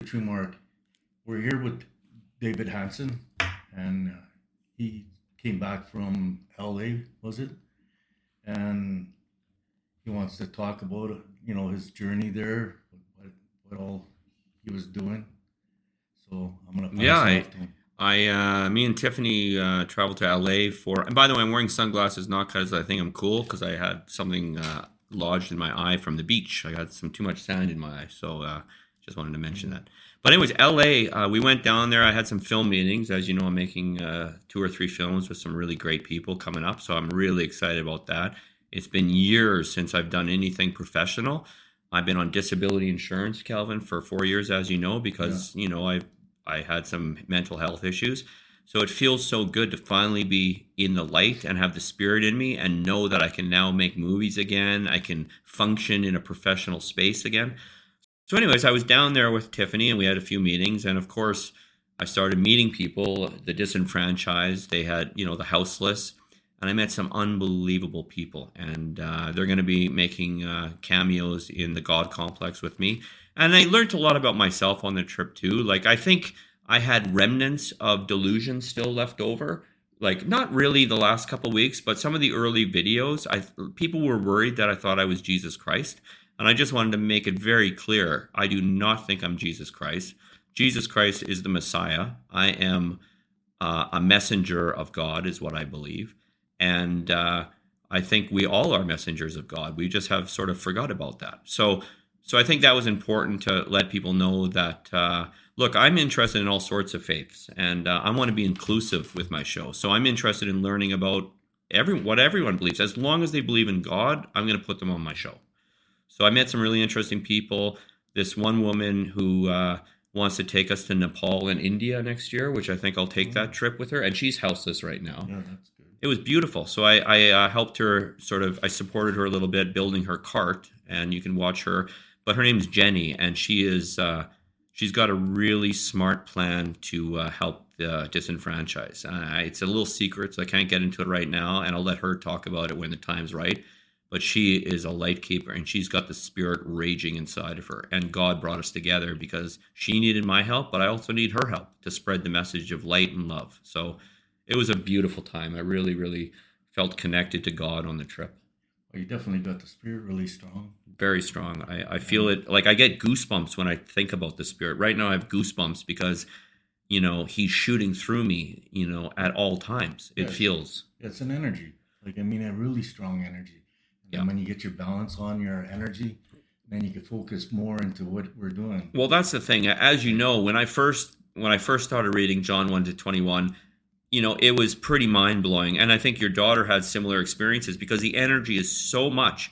True Mark. We're here with David Hansen, and he came back from LA, was it? And he wants to talk about his journey there, what what all he was doing. So I'm gonna Yeah, pass it off to him. me and Tiffany traveled to LA for. And by the way, I'm wearing sunglasses not because I think I'm cool, because I had something lodged in my eye from the beach. I got some too much sand in my eye, so just wanted to mention Mhm. that. But anyways, LA, we went down there. I had some film meetings. As you know, I'm making two or three films with some really great people coming up, so I'm really excited about that. It's been years since I've done anything professional. I've been on disability insurance, Calvin, for 4 years, as you know, Yeah, because I had some mental health issues. So it feels so good to finally be in the light and have the spirit in me and know that I can now make movies again. I can function in a professional space again. So, anyways, I was down there with Tiffany and we had a few meetings. And of course, I started meeting people, the disenfranchised, they had, the houseless. And I met some unbelievable people. And they're going to be making cameos in the God Complex with me. And I learned a lot about myself on the trip too. Like, I think I had remnants of delusion still left over. Like, not really the last couple of weeks, but some of the early videos, people were worried that I thought I was Jesus Christ. And I just wanted to make it very clear, I do not think I'm Jesus Christ. Jesus Christ is the Messiah. I am a messenger of God, is what I believe. And I think we all are messengers of God. We just have sort of forgot about that. So I think that was important to let people know that, look, I'm interested in all sorts of faiths, and I want to be inclusive with my show. So I'm interested in learning about what everyone believes. As long as they believe in God, I'm going to put them on my show. So I met some really interesting people. This one woman who wants to take us to Nepal and India next year, which I think I'll take that oh, trip with her. And she's houseless right now. yeah, that's good. It was beautiful. So I helped her I supported her a little bit building her cart, and you can watch her. But her name's Jenny, and she's got a really smart plan to help the disenfranchised. It's a little secret, so I can't get into it right now, and I'll let her talk about it when the time's right. But she is a light keeper, and she's got the spirit raging inside of her. And God brought us together because she needed my help, but I also need her help to spread the message of light and love. So it was a beautiful time. I really, really felt connected to God on the trip. Well, you definitely got the spirit really strong, Very strong. I feel and it. Like, I get goosebumps when I think about the spirit. Right now I have goosebumps because, he's shooting through me, at all times. It yes, feels. it's an energy. Like I mean, a really strong energy. And Yeah. then when you get your balance on your energy, then you can focus more into what we're doing. Well, that's the thing. As you Like, know, when I first started reading John 1 to 21, it was pretty mind-blowing. And I think your daughter had similar experiences because the energy is so much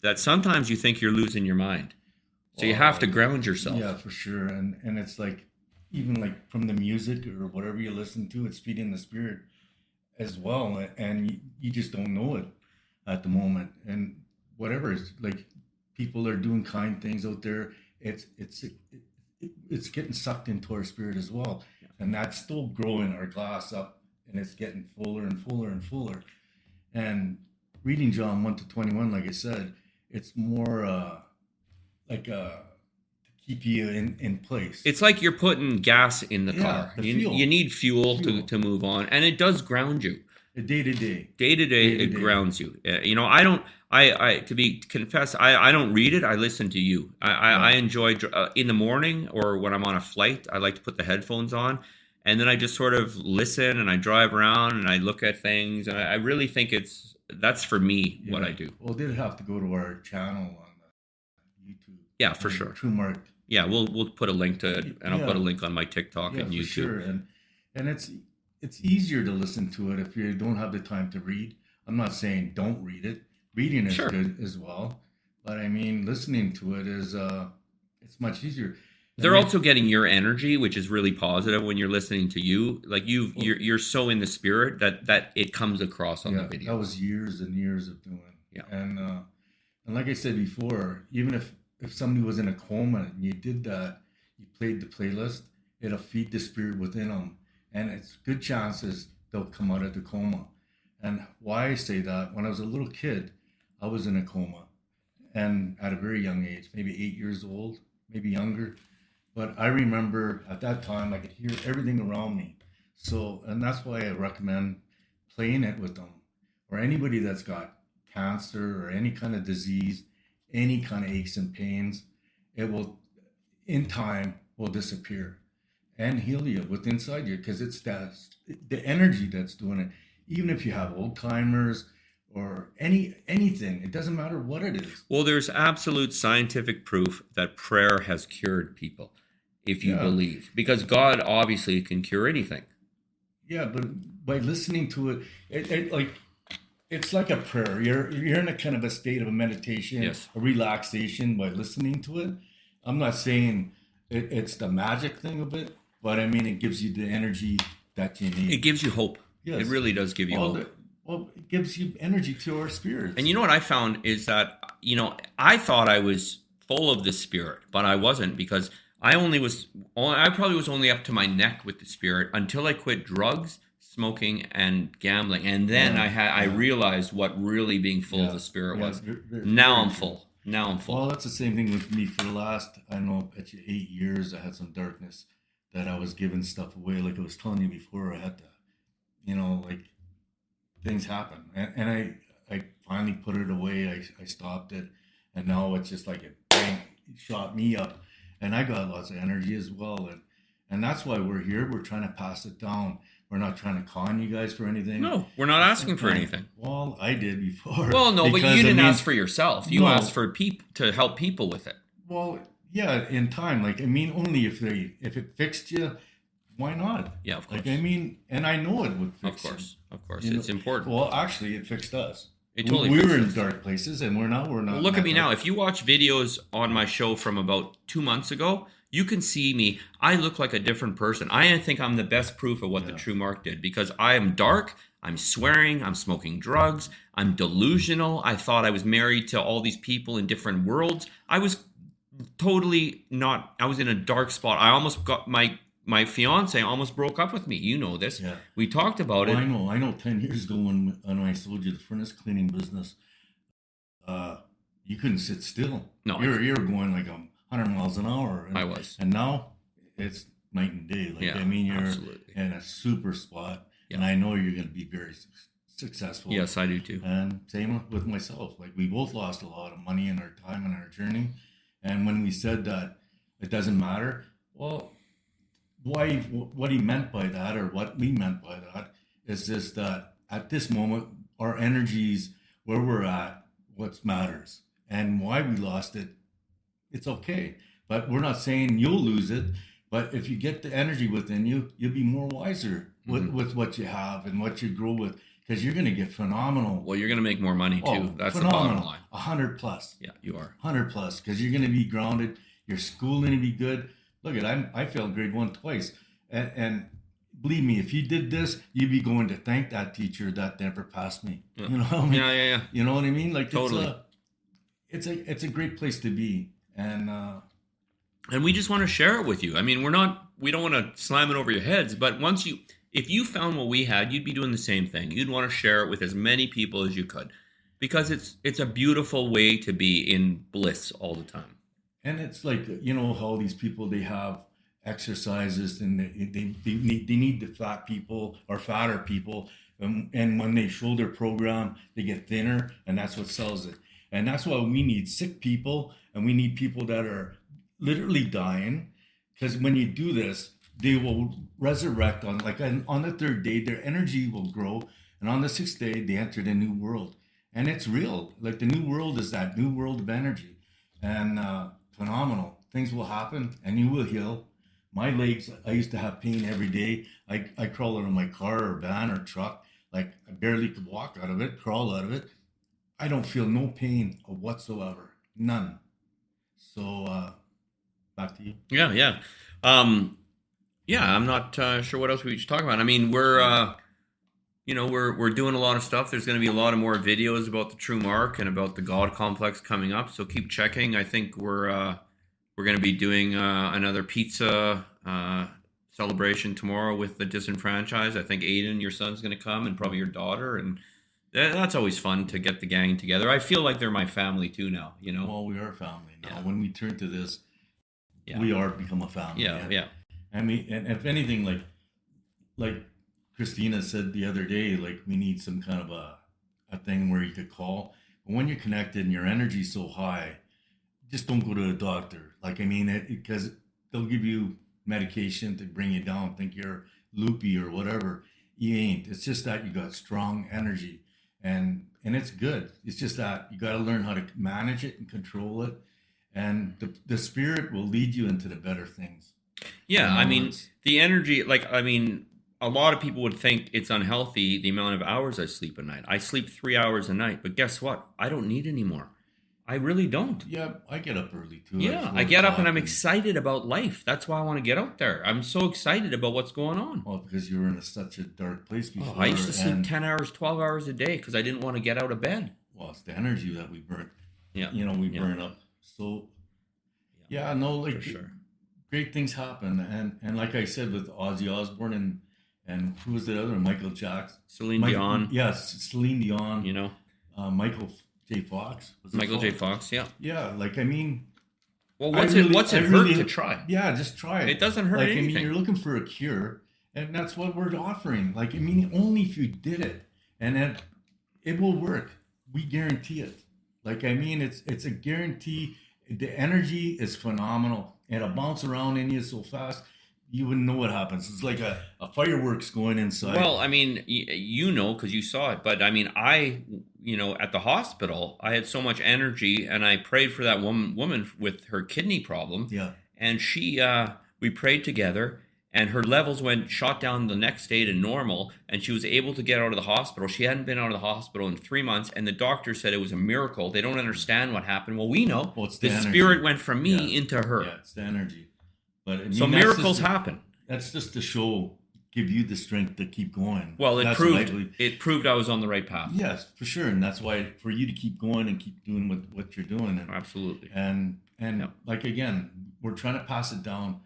that sometimes you think you're losing your mind. So you have oh to ground yeah, yourself. for sure. And it's like even like from the music or whatever you listen to, it's feeding the spirit as well, and you just don't know it at the moment. And whatever it's like, people are doing kind things out there. It's getting sucked into our spirit as well, and that's still growing our glass up, and it's getting fuller and fuller and fuller. And reading John 1 to 21, like I said, it's more like to keep you in place. It's like you're putting gas in the Yeah, car. the You fuel, need the fuel to, fuel, to move on, and it does ground you. the day to day, Day to day, day to it day. grounds you. I don't. I to be confess, I don't read it. I listen to you. I Yeah, enjoy in the morning or when I'm on a flight. I like to put the headphones on, and then I just sort of listen and I drive around and I look at things, and I really think that's for me what yeah. I do. Well, they'll have to go to our channel on YouTube. Yeah, for And sure. True Mark. Yeah, we'll put a link to it, and I'll put Yeah, a link on my TikTok yeah, and for YouTube. sure. And it's easier to listen to it if you don't have the time to read. I'm not saying don't read it. Reading is Sure. good as well, but I mean listening to it is it's much easier. And They're like, also getting your energy, which is really positive when you're listening to you. Like, well, you're so in the spirit that it comes across on the yeah, that videos. was years and years of doing. Yeah. And like I said before, even if somebody was in a coma and you did that, you played the playlist, it'll feed the spirit within them, and it's good chances they'll come out of the coma. And why I say that, when I was a little kid, I was in a coma, and at a very young age, maybe 8 years old, maybe younger, But I remember at that time I could hear everything around me. So, and that's why I recommend playing it with them, or anybody that's got cancer or any kind of disease, any kind of aches and pains. It will, in time, will disappear and heal you with inside you, because it's that the energy that's doing it. Even if you have old timers or anything, it doesn't matter what it is. Well, there's absolute scientific proof that prayer has cured people, if you Yeah, believe, because God obviously can cure anything. yeah, but by listening to it, like it's like a prayer. You're in a kind of a state of a meditation, Yes. a relaxation by listening to it. I'm not saying it's the magic thing of it, but I mean it gives you the energy that you It need. gives you hope. It Yes. really does give you Well, hope. well, it gives you energy to our And spirits. you know what I found is that, I thought I was full of the spirit, but I wasn't, because I probably was only up to my neck with the spirit until I quit drugs, smoking, and gambling. And then Yeah, I yeah, realized what really being full of yeah, the spirit yeah. was. Now Very I'm true. full. Now I'm Well, full. that's the same thing with me. For the last, I don't know, at 8 years, I had some darkness that I was giving stuff away. Like I was telling you before, I had to, like things happen, and I finally put it away. I stopped it, and now it's just like it bang, it shot me up, and I got lots of energy as well, and that's why we're here. We're trying to pass it down. We're not trying to con you guys for anything. No, we're not asking for And anything. well, I did before Well, no, but you because I didn't mean, ask for yourself. You asked no, for people to help people with it. well, yeah, in time. Like I mean, only if it fixed you, why not? Yeah, of Like course. I mean, and I know it would Of fix you. course. Of course. You know, It's important. well, actually, it fixed us. It We, totally we were fixed in us. dark places, and we're Well, not in look at that me dark. now. If you watch videos on my show from about 2 months ago, you can see me. I look like a different person. I think I'm the best proof of what the Yeah, true Mark did, because I am dark. I'm swearing. I'm smoking drugs. I'm delusional. I thought I was married to all these people in different worlds. I was totally not. I was in a dark spot. I almost got my fiance almost broke up with me. You know this. yeah. We talked about Well, it. I know. 10 years ago, when I sold you the furnace cleaning business, uh, you couldn't sit still. No, You're going like 100 miles an hour, I was. and now it's night and day. Like Yeah, I mean, you're absolutely. in a super spot, Yeah. and I know you're going to be very successful. Yes, I do too. And same with myself. Like we both lost a lot of money in our time and our journey. And when we said that it doesn't matter, well, why? What he meant by that, or what we meant by that, is just that at this moment, our energies, where we're at, what matters, and why we lost it. It's okay, but we're not saying you'll lose it. But if you get the energy within you, you'll be more wiser Hmm. with what you have and what you grow with, because you're going to get phenomenal. Well, you're going to make more money too. Oh, That's the bottom phenomenal! line. 100 plus, Yeah, you are. 100 plus, because you're going to be grounded. Your schooling to be good. Look at I failed grade one twice, and believe me, if you did this, you'd be going to thank that teacher that never passed me. Yeah. You know what I mean? Yeah. You know what I mean? Like Totally. it's a great place to be, and And we just want to share it with you. I mean, we don't want to slam it over your heads, but if you found what we had, you'd be doing the same thing. You'd want to share it with as many people as you could, because it's a beautiful way to be in bliss all the time. and it's like how these people, they have exercises, and they need the fat people or fatter people, and when they shoulder program, they get thinner, and that's what sells it. And that's why we need sick people, and we need people that are literally dying, because when you do this, they will resurrect on the third day. Their energy will grow, and on the sixth day they enter the new world, and it's real. Like the new world is that new world of energy, and phenomenal things will happen, and you will heal. My legs, I used to have pain every day. I crawl out of my car or van or truck, like I barely could walk out of it, crawl out of it. I don't feel no pain whatsoever, none. So back to you. Yeah. Um, yeah, I'm not sure what else we should talk about. I mean, we're doing a lot of stuff. There's going to be a lot of more videos about the True Mark and about the God Complex coming up. So keep checking. I think we're going to be doing another pizza celebration tomorrow with the disenfranchised. I think Aiden, your son's going to come, and probably your daughter, and that's always fun to get the gang together. I feel like they're my family too now. Well, we are family now. Yeah. When we turn to this, Yeah. we are become a family. Yeah. I mean, and if anything, like Christina said the other day, like we need some kind of a thing where you could call. But when you're connected and your energy's so high, just don't go to a doctor. Like, I mean, because they'll give you medication to bring you down, think you're loopy or whatever. You ain't. It's just that you got strong energy, and it's good. It's just that you got to learn how to manage it and control it, and the spirit will lead you into the better things. Yeah, You know, I mean, the energy, like, I mean, a lot of people would think it's unhealthy the amount of hours I sleep a night. I sleep 3 hours a night, but guess what? I don't need any more. I really don't. yeah, I get up early too. Yeah, I get up and I'm excited about life. That's why I want to get out there. I'm so excited about what's going on. Well, because you were in such a dark place before. Oh, I used to sleep 10 hours, 12 hours a day because I didn't want to get out of bed. Well, it's the energy that we burn. Yeah. You know, we burn up. So, yeah, no, like, For sure. great things happen. And like I said, with Ozzy Osbourne and who was the other one? Michael Jackson. Celine Dion. Yes, Celine Dion. You know, Michael J. Fox. Michael J. Fox, yeah. Yeah, like, I mean. Well, what's it hurt to try? Yeah, just try it. It doesn't hurt like, anything. I mean, you're looking for a cure, and that's what we're offering. Like, I mean, only if you did it, and then it will work. We guarantee it. Like, I mean, it's a guarantee. The energy is phenomenal, and it'll bounce around in you so fast, you wouldn't know what happens. It's like a fireworks going inside. Well, I mean, you know, because you saw it. But I mean, at the hospital, I had so much energy, and I prayed for that woman with her kidney problem. Yeah. And we prayed together, and her levels shot down the next day to normal, and she was able to get out of the hospital. She hadn't been out of the hospital in 3 months, and the doctor said it was a miracle. They don't understand what happened. Well, we know. Well, it's the energy. spirit went from me into her. Yeah, it's the energy. But I mean, So miracles happen. That's just to give you the strength to keep going. Well, That's it proved I was on the right path. Yes, for sure, and that's why for you to keep going and keep doing what you're doing. And, Absolutely. And like, again, we're trying to pass it down.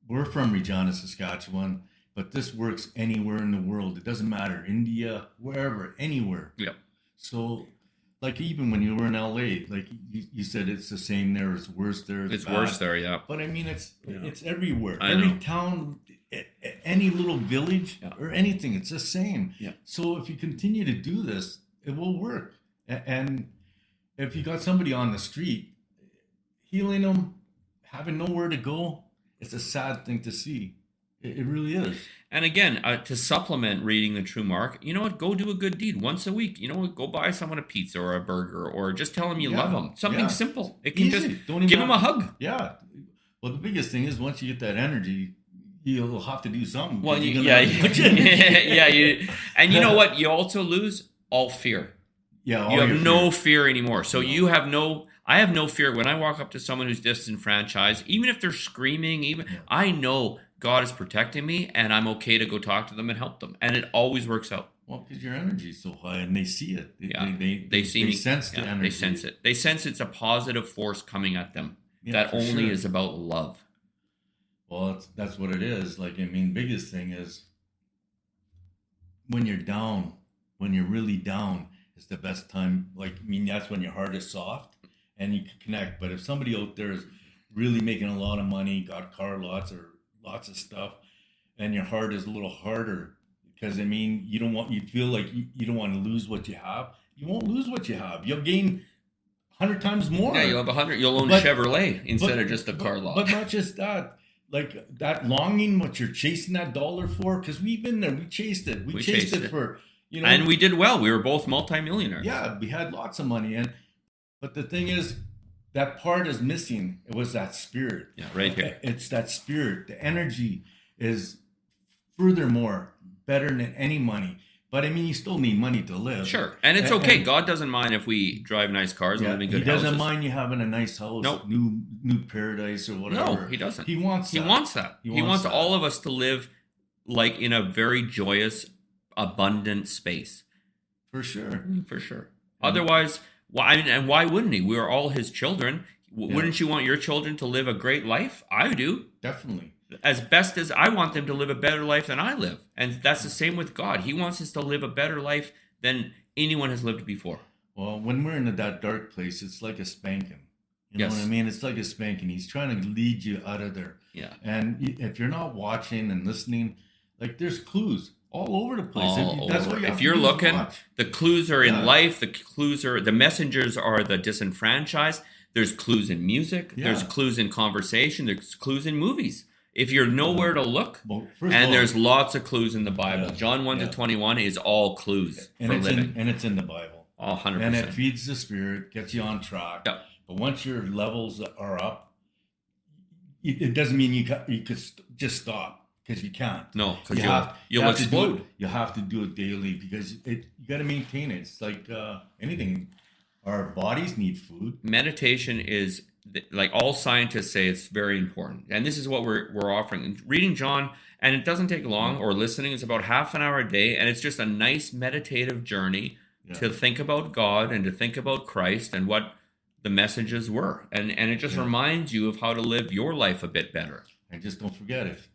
We're from Regina, Saskatchewan, but this works anywhere in the world. It doesn't matter, India, wherever, anywhere. Yeah. So, like, even when you were in LA, like you said, it's the same there. It's worse there. It's bad. Worse there, yeah. But I mean, it's everywhere. I Every know. town, any little village or anything, it's the same. Yeah. So if you continue to do this, it will work. And if you got somebody on the street, healing them, having nowhere to go, it's a sad thing to see. It really is. And again, to supplement reading the True Mark, you know what? Go do a good deed once a week. You know what? Go buy someone a pizza or a burger, or just tell them you love them. Something simple. It can Easy. just Don't even give them a hug. Yeah. Well, the biggest thing is once you get that energy, you'll have to do something. Well, yeah. And you know what? You also lose all fear. Yeah. You have no fear anymore. So I have no fear when I walk up to someone who's disenfranchised, even if they're screaming, I know God is protecting me, and I'm okay to go talk to them and help them. And it always works out. Well, because your energy is so high, and they see it. They see me. Sense the energy. They sense it. They sense it's a positive force coming at them that only sure. is about love. Well, that's what it is. Like, I mean, biggest thing is when you're down, when you're really down, is the best time. Like, I mean, that's when your heart is soft and you can connect. But if somebody out there is really making a lot of money, got car lots or lots of stuff, and your heart is a little harder, because I mean, you feel like you don't want to lose what you have. You won't lose what you have. You'll gain 100 times more. Yeah, you'll have 100. You'll own Chevrolet instead of just a car lot. But not just that. Like that longing, what you're chasing that dollar for, because we've been there. We chased it. We chased it for, and we did well. We were both multimillionaires. Yeah, we had lots of money, but the thing is, that part is missing. It was that spirit. Yeah, right here. It's that spirit. The energy is furthermore better than any money. But I mean, you still need money to live. Sure, and it's okay. God doesn't mind if we drive nice cars and live in good houses. He doesn't mind you having a nice house, Nope. new paradise or whatever. No, he doesn't. He wants that. He wants all of us to live like in a very joyous, abundant space. For sure. For sure. Otherwise, why wouldn't he? We are all his children. Wouldn't you want your children to live a great life? I do. Definitely. As best as I want them to live a better life than I live. And that's the same with God. He wants us to live a better life than anyone has lived before. Well, when we're in that dark place, it's like a spanking. You know Yes. what I mean? It's like a spanking. He's trying to lead you out of there. Yeah. And if you're not watching and listening, like there's clues all over the place. All That's over. what you have If to you're do is looking, watch. the clues are Yeah. in life. The clues are the messengers are the disenfranchised. There's clues in music. Yeah. There's clues in conversation. There's clues in movies. If you're nowhere to look, Well, first of and all, there's lots of clues in the Bible. Yeah. John 1 Yeah. to 21 is all clues and for it's living. and it's in the Bible. Oh, 100%. And it feeds the spirit, gets you on track. Yeah. But once your levels are up, it doesn't mean you could just stop, because you can't. No, because You you'll have to do explode. it. You have to do it daily, because you got to maintain it. It's like anything. Our bodies need food. Meditation is like all scientists say it's very important, and this is what we're offering. Reading John, and it doesn't take long, or listening is about half an hour a day, and it's just a nice meditative journey to think about God and to think about Christ and what the messages were, and it just reminds you of how to live your life a bit better. And just don't forget, if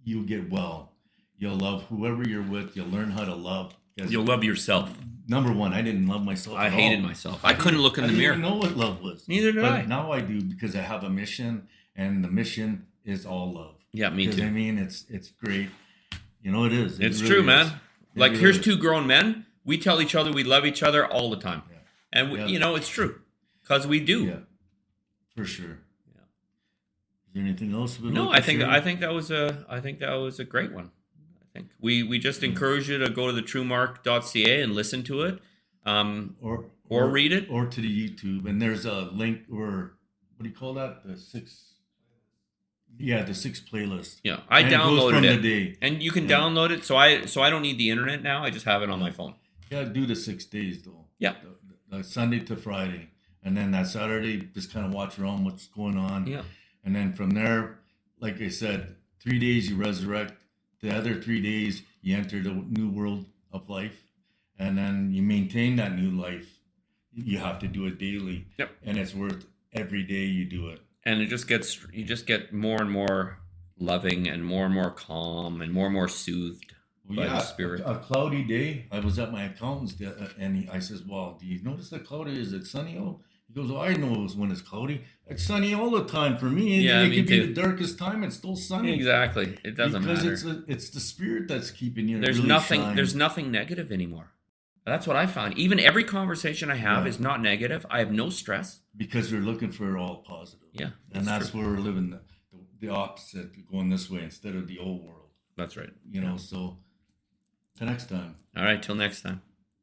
you get well, you'll love whoever you're with. You'll learn how to love. You'll love yourself. Number one, I didn't love myself. I at hated all. myself. I couldn't look in the I mirror. didn't even know what love was. Neither did But I. now I do, because I have a mission, and the mission is all love. Yeah, me Because, too. I mean, it's great. You know, it is. It's really true, is. man. It Like, really here's is. two grown men. We tell each other we love each other all the time, Yeah. and Yeah. you know it's true because we do. Yeah, for sure. Yeah. Is there anything else? No, I think that was a great one. I think we just encourage you to go to the truemark.ca and listen to it, or read it, or to the YouTube. And there's a link, or what do you call that? The six playlist. Yeah, I And it goes downloaded from it, the day. and you can Yeah. download it. So I don't need the internet now. I just have it on my phone. Yeah, do the 6 days though. Yeah. The Sunday to Friday, and then that Saturday, just kind of watch around what's going on. Yeah, And then from there, like I said, 3 days you resurrect. The other 3 days you enter the new world of life, and then you maintain that new life. You have to do it daily. Yep. And it's worth every day you do it. and you just get more and more loving and more calm and more soothed by the Spirit. A cloudy day. I was at my accountant's, and I says, "Well, do you notice the cloudy? Is it sunny out?" He goes, "Oh, I know when it's cloudy. It's sunny all the time for me. Yeah, it me could be too. the darkest time. It's still sunny." Exactly, it doesn't because matter. it's the spirit that's keeping you. There's really nothing. shine. There's nothing negative anymore. That's what I found. Even every conversation I have Yeah. is not negative. I have no stress. because we're looking for all positive. Yeah, And that's true. where we're living the opposite, going this way instead of the old world. That's right. You know, so till next time. All right, till next time.